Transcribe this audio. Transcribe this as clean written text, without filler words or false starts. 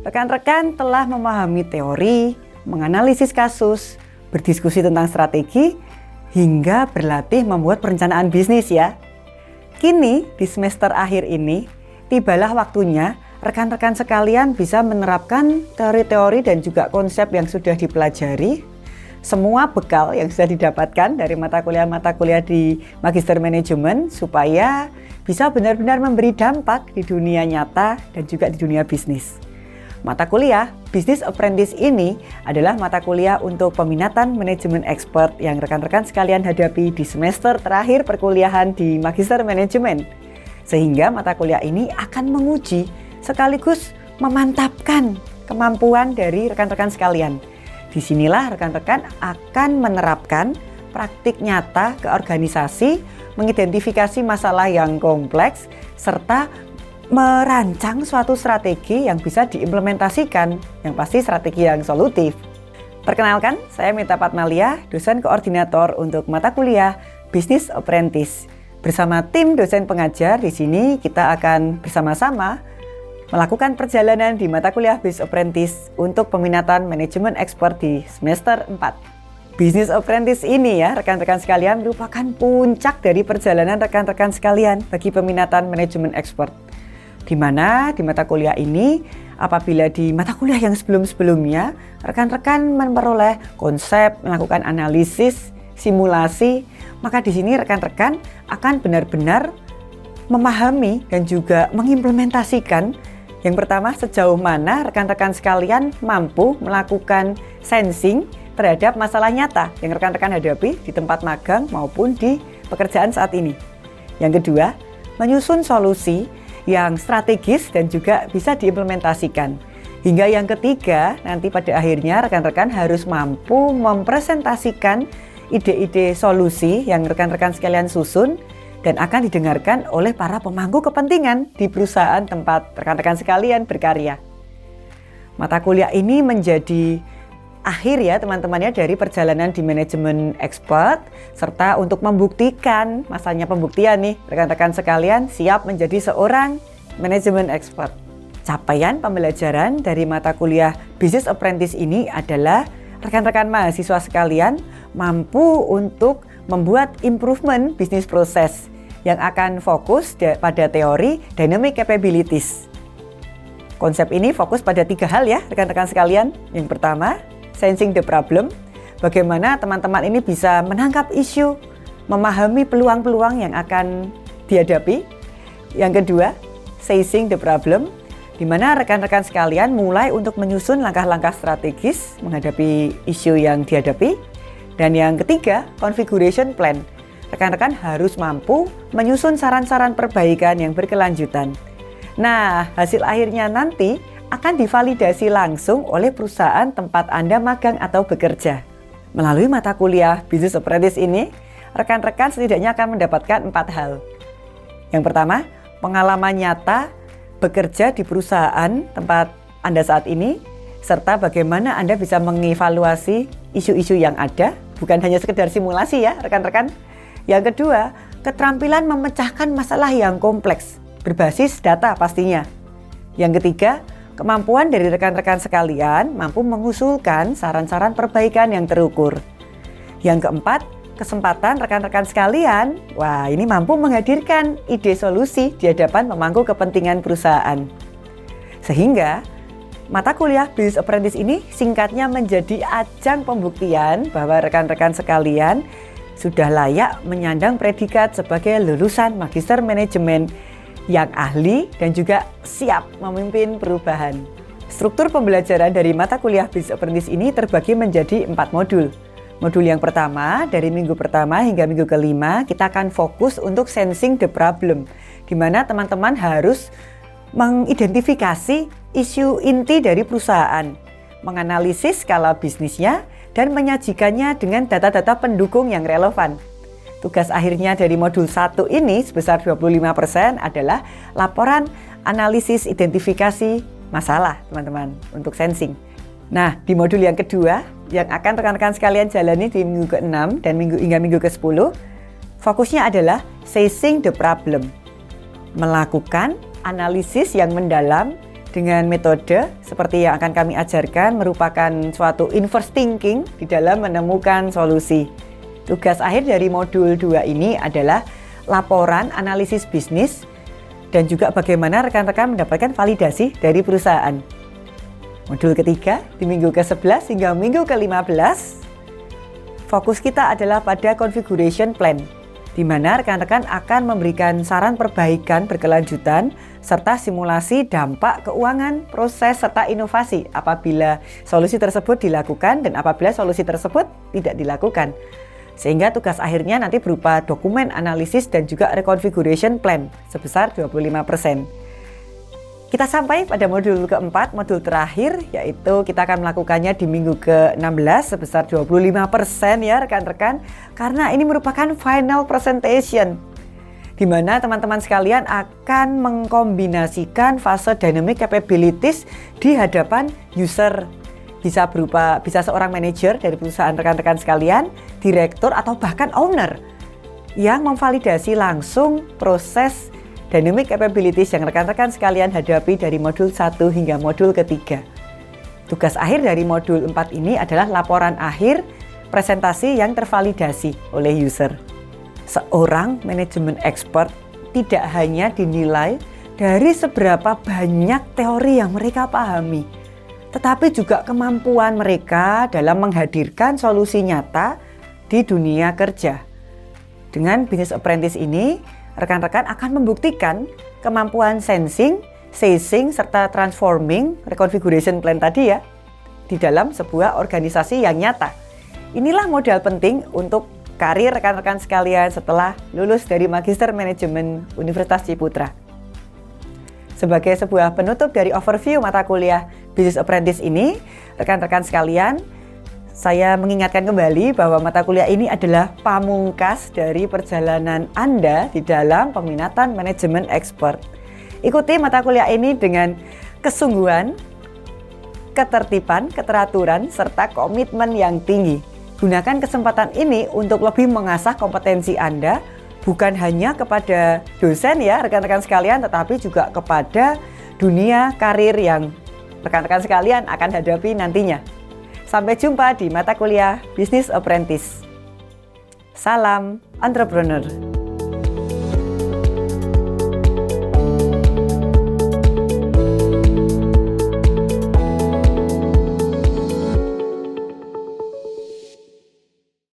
rekan-rekan telah memahami teori, menganalisis kasus, berdiskusi tentang strategi, hingga berlatih membuat perencanaan bisnis ya. Kini di semester akhir ini, tibalah waktunya rekan-rekan sekalian bisa menerapkan teori-teori dan juga konsep yang sudah dipelajari, semua bekal yang sudah didapatkan dari mata kuliah di Magister Manajemen supaya bisa benar-benar memberi dampak di dunia nyata dan juga di dunia bisnis. Mata kuliah Business Apprentice ini adalah mata kuliah untuk peminatan manajemen expert yang rekan-rekan sekalian hadapi di semester terakhir perkuliahan di Magister Manajemen. Sehingga mata kuliah ini akan menguji sekaligus memantapkan kemampuan dari rekan-rekan sekalian. Disinilah rekan-rekan akan menerapkan praktik nyata ke organisasi, mengidentifikasi masalah yang kompleks, serta merancang suatu strategi yang bisa diimplementasikan, yang pasti strategi yang solutif. Perkenalkan, saya Mita Patmalia, dosen koordinator untuk mata kuliah Business Apprentice. Bersama tim dosen pengajar di sini kita akan bersama-sama melakukan perjalanan di mata kuliah Business Apprentice untuk peminatan manajemen expert di semester 4. Business Apprentice ini ya rekan-rekan sekalian merupakan puncak dari perjalanan rekan-rekan sekalian bagi peminatan manajemen expert. Di mana di mata kuliah ini, apabila di mata kuliah yang sebelum-sebelumnya, rekan-rekan memperoleh konsep, melakukan analisis, simulasi, maka di sini rekan-rekan akan benar-benar memahami dan juga mengimplementasikan. Yang pertama, sejauh mana rekan-rekan sekalian mampu melakukan sensing terhadap masalah nyata yang rekan-rekan hadapi di tempat magang maupun di pekerjaan saat ini. Yang kedua, menyusun solusi yang strategis dan juga bisa diimplementasikan. Hingga yang ketiga, nanti pada akhirnya rekan-rekan harus mampu mempresentasikan ide-ide solusi yang rekan-rekan sekalian susun dan akan didengarkan oleh para pemangku kepentingan di perusahaan tempat rekan-rekan sekalian berkarya. Mata kuliah ini menjadi akhir ya teman-teman ya dari perjalanan di manajemen expert, serta untuk membuktikan, masanya pembuktian nih rekan-rekan sekalian siap menjadi seorang manajemen expert. Capaian pembelajaran dari mata kuliah Business Apprentice ini adalah rekan-rekan mahasiswa sekalian mampu untuk membuat improvement bisnis proses yang akan fokus pada teori dynamic capabilities. Konsep ini fokus pada 3 hal ya rekan-rekan sekalian. Yang pertama, sensing the problem, bagaimana teman-teman ini bisa menangkap isu, memahami peluang-peluang yang akan dihadapi. Yang kedua, seizing the problem, di mana rekan-rekan sekalian mulai untuk menyusun langkah-langkah strategis menghadapi isu yang dihadapi. Dan yang ketiga, configuration plan, rekan-rekan harus mampu menyusun saran-saran perbaikan yang berkelanjutan. Nah, hasil akhirnya nanti akan divalidasi langsung oleh perusahaan tempat Anda magang atau bekerja. Melalui mata kuliah Business Apprentice ini, rekan-rekan setidaknya akan mendapatkan 4 hal. Yang pertama, pengalaman nyata bekerja di perusahaan tempat Anda saat ini, serta bagaimana Anda bisa mengevaluasi isu-isu yang ada, bukan hanya sekedar simulasi ya rekan-rekan. Yang kedua, keterampilan memecahkan masalah yang kompleks, berbasis data pastinya. Yang ketiga, kemampuan dari rekan-rekan sekalian mampu mengusulkan saran-saran perbaikan yang terukur. Yang keempat, kesempatan rekan-rekan sekalian, ini mampu menghadirkan ide solusi di hadapan pemangku kepentingan perusahaan. Sehingga, mata kuliah Business Apprentice ini singkatnya menjadi ajang pembuktian bahwa rekan-rekan sekalian sudah layak menyandang predikat sebagai lulusan Magister Manajemen yang ahli dan juga siap memimpin perubahan. Struktur pembelajaran dari mata kuliah Business Apprentice ini terbagi menjadi 4 modul. Modul yang pertama, dari minggu pertama hingga minggu kelima, kita akan fokus untuk sensing the problem, di mana teman-teman harus mengidentifikasi isu inti dari perusahaan, menganalisis skala bisnisnya, dan menyajikannya dengan data-data pendukung yang relevan. Tugas akhirnya dari modul 1 ini sebesar 25% adalah laporan analisis identifikasi masalah teman-teman untuk sensing. Nah, di modul yang kedua yang akan rekan-rekan sekalian jalani di minggu ke-6 dan hingga minggu ke-10, fokusnya adalah seizing the problem. Melakukan analisis yang mendalam dengan metode seperti yang akan kami ajarkan merupakan suatu inverse thinking di dalam menemukan solusi. Tugas akhir dari modul 2 ini adalah laporan analisis bisnis dan juga bagaimana rekan-rekan mendapatkan validasi dari perusahaan. Modul ketiga di minggu ke-11 hingga minggu ke-15, fokus kita adalah pada configuration plan, di mana rekan-rekan akan memberikan saran perbaikan berkelanjutan serta simulasi dampak keuangan, proses, serta inovasi apabila solusi tersebut dilakukan dan apabila solusi tersebut tidak dilakukan. Sehingga tugas akhirnya nanti berupa dokumen analisis dan juga reconfiguration plan sebesar 25%. Kita sampai pada modul keempat, modul terakhir, yaitu kita akan melakukannya di minggu ke-16 sebesar 25% ya rekan-rekan, karena ini merupakan final presentation, di mana teman-teman sekalian akan mengkombinasikan fase dynamic capabilities di hadapan user. Bisa seorang manajer dari perusahaan rekan-rekan sekalian, direktur atau bahkan owner yang memvalidasi langsung proses dynamic capabilities yang rekan-rekan sekalian hadapi dari modul 1 hingga modul ketiga. Tugas akhir dari modul 4 ini adalah laporan akhir presentasi yang tervalidasi oleh user. Seorang manajemen expert tidak hanya dinilai dari seberapa banyak teori yang mereka pahami, tetapi juga kemampuan mereka dalam menghadirkan solusi nyata di dunia kerja. Dengan Business Apprentice ini, rekan-rekan akan membuktikan kemampuan sensing, seizing, serta transforming reconfiguration plan tadi ya, di dalam sebuah organisasi yang nyata. Inilah modal penting untuk karir rekan-rekan sekalian setelah lulus dari Magister Manajemen Universitas Ciputra. Sebagai sebuah penutup dari overview mata kuliah Business Apprentice ini, rekan-rekan sekalian, saya mengingatkan kembali bahwa mata kuliah ini adalah pamungkas dari perjalanan Anda di dalam peminatan manajemen expert. Ikuti mata kuliah ini dengan kesungguhan, ketertiban, keteraturan, serta komitmen yang tinggi. Gunakan kesempatan ini untuk lebih mengasah kompetensi Anda, bukan hanya kepada dosen ya rekan-rekan sekalian, tetapi juga kepada dunia karir yang rekan-rekan sekalian akan hadapi nantinya. Sampai jumpa di mata kuliah Business Apprentice. Salam entrepreneur.